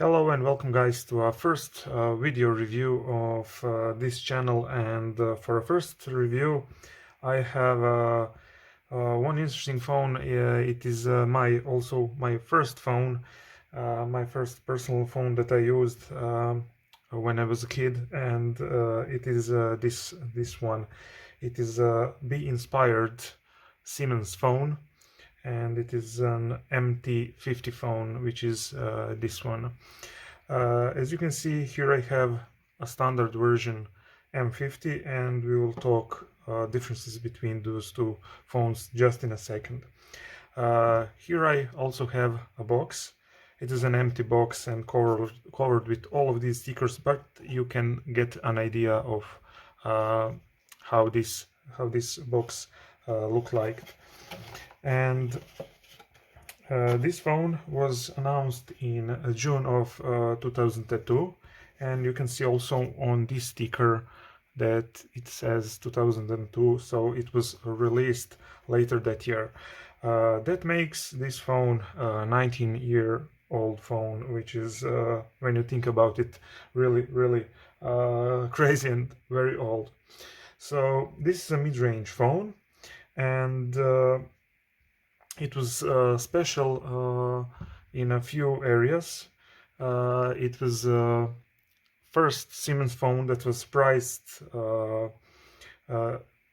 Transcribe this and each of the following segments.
Hello and welcome guys to our first video review of this channel, and for a first review I have one interesting phone. It is also my first phone, my first personal phone that I used when I was a kid, and it is this one. It is a bee-inspired Siemens phone, and it is an MT50 phone, which is this one. As you can see here, I have a standard version M50, and we will talk differences between those two phones just in a second. Here I also have a box. It is an empty box and covered with all of these stickers, but you can get an idea of how this box look like. And this phone was announced in June of 2002, and you can see also on this sticker that it says 2002, so it was released later that year. That makes this phone a 19-year-old phone, which is, when you think about it, really crazy and very old. So this is a mid-range phone, and it was special in a few areas. It was first Siemens phone that was priced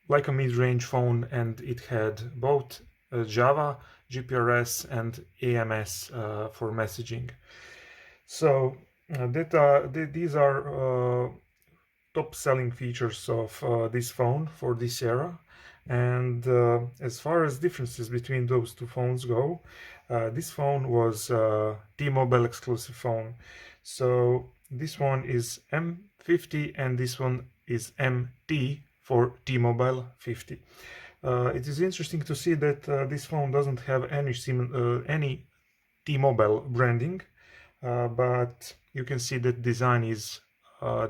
like a mid-range phone, and it had both Java, GPRS, and AMS for messaging. So these are top-selling features of this phone for this era. And as far as differences between those two phones go, this phone was a T-Mobile exclusive phone. So this one is M50 and this one is MT for T-Mobile 50. It is interesting to see that this phone doesn't have any T-Mobile branding, but you can see that design is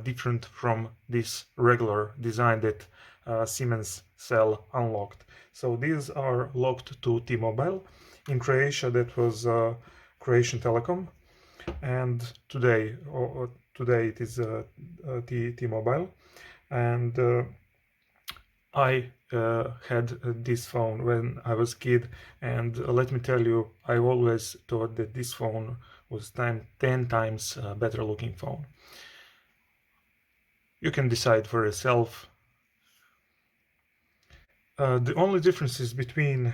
different from this regular design that Siemens sell unlocked. So these are locked to T-Mobile. In Croatia that was Croatian Telecom, and today it is T-Mobile. And I had this phone when I was a kid, and let me tell you, I always thought that this phone was 10 times better looking phone. You can decide for yourself. The only differences between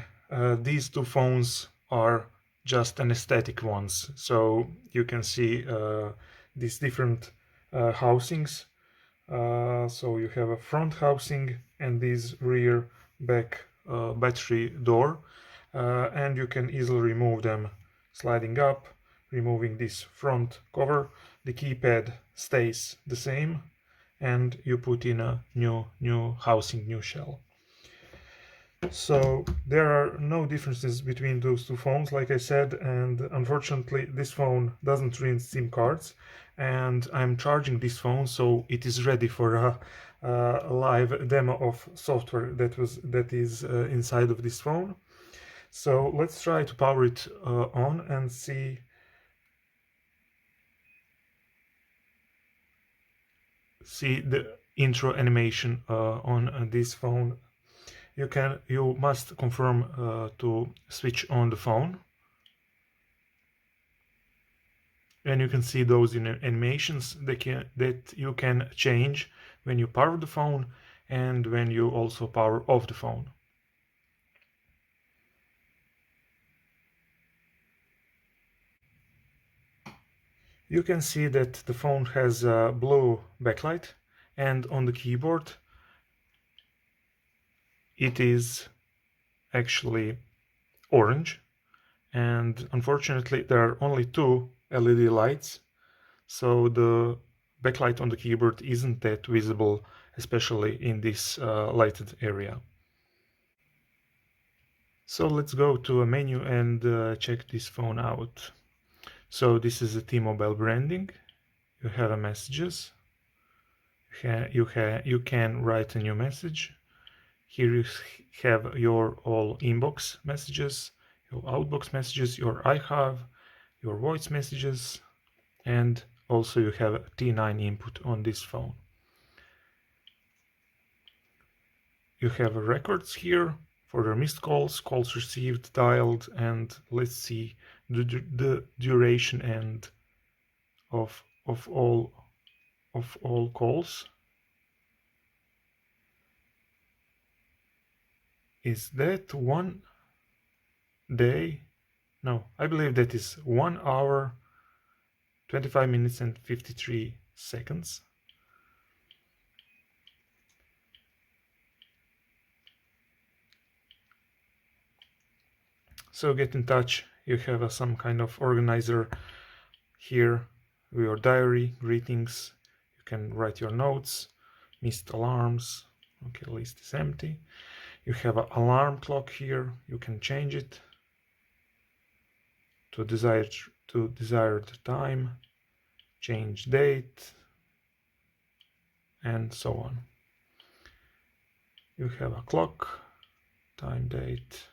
these two phones are just an aesthetic ones. So you can see these different housings. So you have a front housing and this rear back battery door, and you can easily remove them sliding up, removing this front cover. The keypad stays the same, and you put in a new housing, new shell. So there are no differences between those two phones, like I said, and unfortunately this phone doesn't read SIM cards, and I'm charging this phone so it is ready for a live demo of software that is inside of this phone. So let's try to power it on and see the intro animation on this phone. You must confirm to switch on the phone, and you can see those in animations that you can change when you power the phone and when you also power off the phone. You can see that the phone has a blue backlight, and on the keyboard it is actually orange, and unfortunately there are only two LED lights, so the backlight on the keyboard isn't that visible, especially in this lighted area. So let's go to a menu and check this phone out. So this is a T-Mobile branding. You have a messages. You can write a new message. Here you have your all inbox messages, your outbox messages, your I have, your voice messages, and also you have a T9 input on this phone. You have records here for the missed calls, calls received, dialed, and let's see the duration and of all calls. Is that 1 day? No, I believe that is 1 hour, 25 minutes and 53 seconds. So get in touch. You have some kind of organizer here, your diary, greetings. You can write your notes, missed alarms. Okay, list is empty. You have an alarm clock here. You can change it to desired time, change date, and so on. You have a clock, time, date.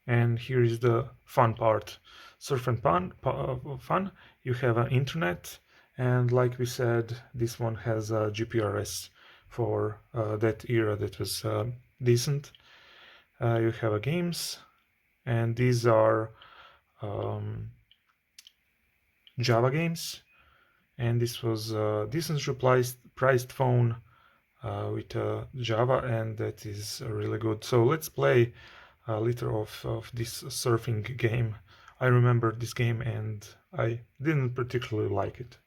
And here is the fun part. Surf and fun. You have an internet, and like we said, this one has a GPRS for that era that was decent. You have games, and these are Java games, and this was a decently priced phone with Java, and that is really good. So let's play a little of this surfing game. I remember this game and I didn't particularly like it.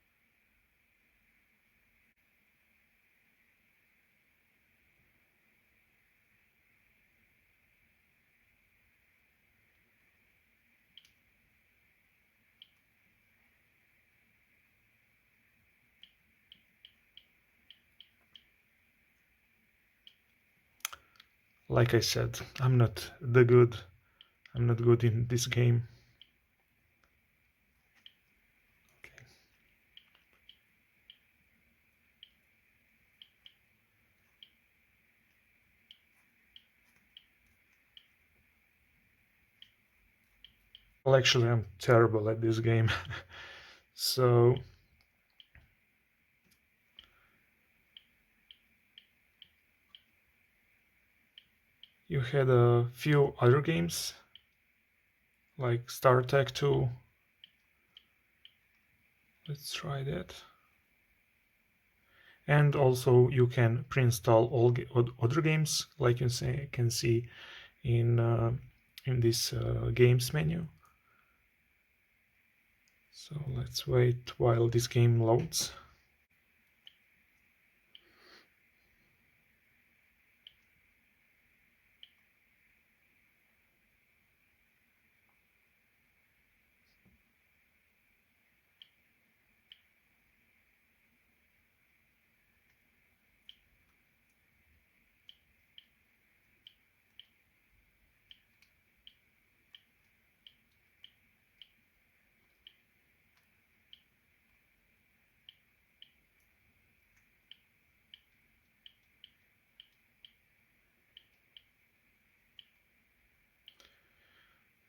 Like I said, I'm not good in this game. Okay. Well, actually, I'm terrible at this game. So you had a few other games like Star Trek 2. Let's try that. And also you can pre-install all other games, like you can see in this games menu. So let's wait while this game loads.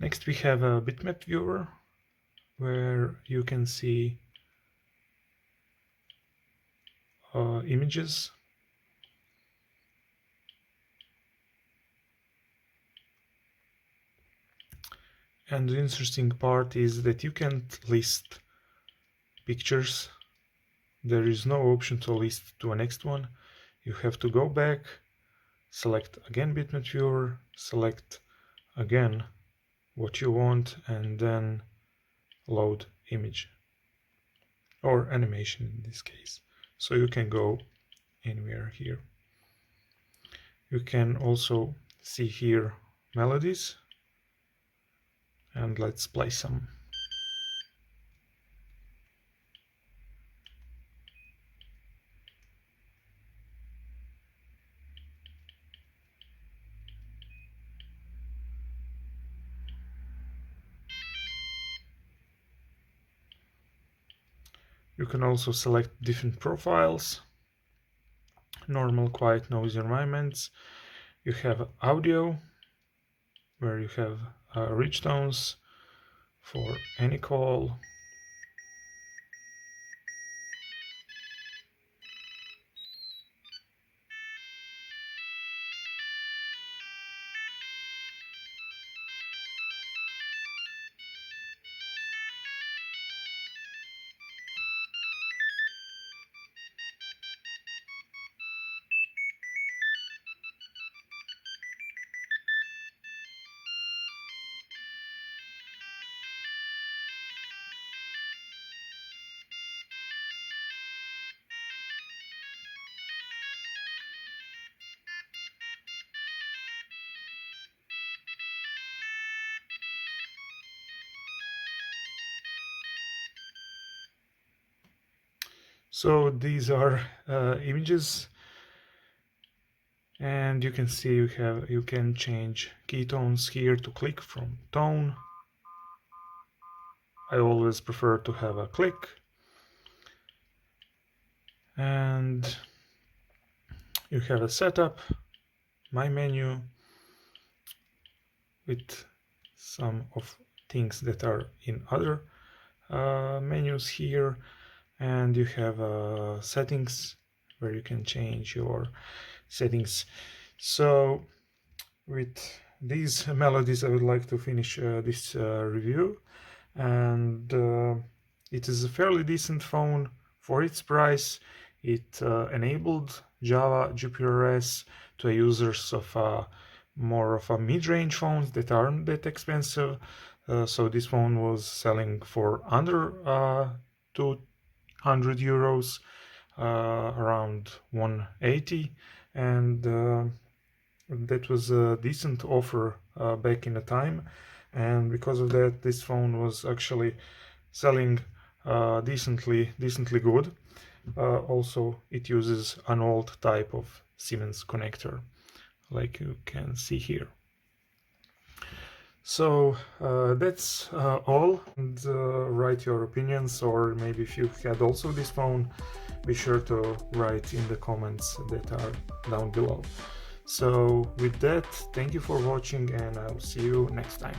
Next we have a bitmap viewer where you can see images. And the interesting part is that you can't list pictures. There is no option to list to a next one. You have to go back, select again bitmap viewer, select again what you want, and then load image or animation in this case. So you can go anywhere here. You can also see here melodies, and let's play some. You can also select different profiles, normal, quiet, noisy environments. You have audio, where you have rich tones for any call. So these are images, and you can see you can change key tones here to click from tone. I always prefer to have a click, and you have a setup, my menu, with some of things that are in other menus here, and you have settings where you can change your settings. So with these melodies I would like to finish this review, and it is a fairly decent phone for its price. It enabled Java GPRS to users of more of a mid-range phones that aren't that expensive. So this phone was selling for under 200 euros, around 180, and that was a decent offer back in the time, and because of that this phone was actually selling decently good. Also it uses an old type of Siemens connector, like you can see here. So that's all, and write your opinions, or maybe if you had also this phone, be sure to write in the comments that are down below. So with that, thank you for watching, and I'll see you next time.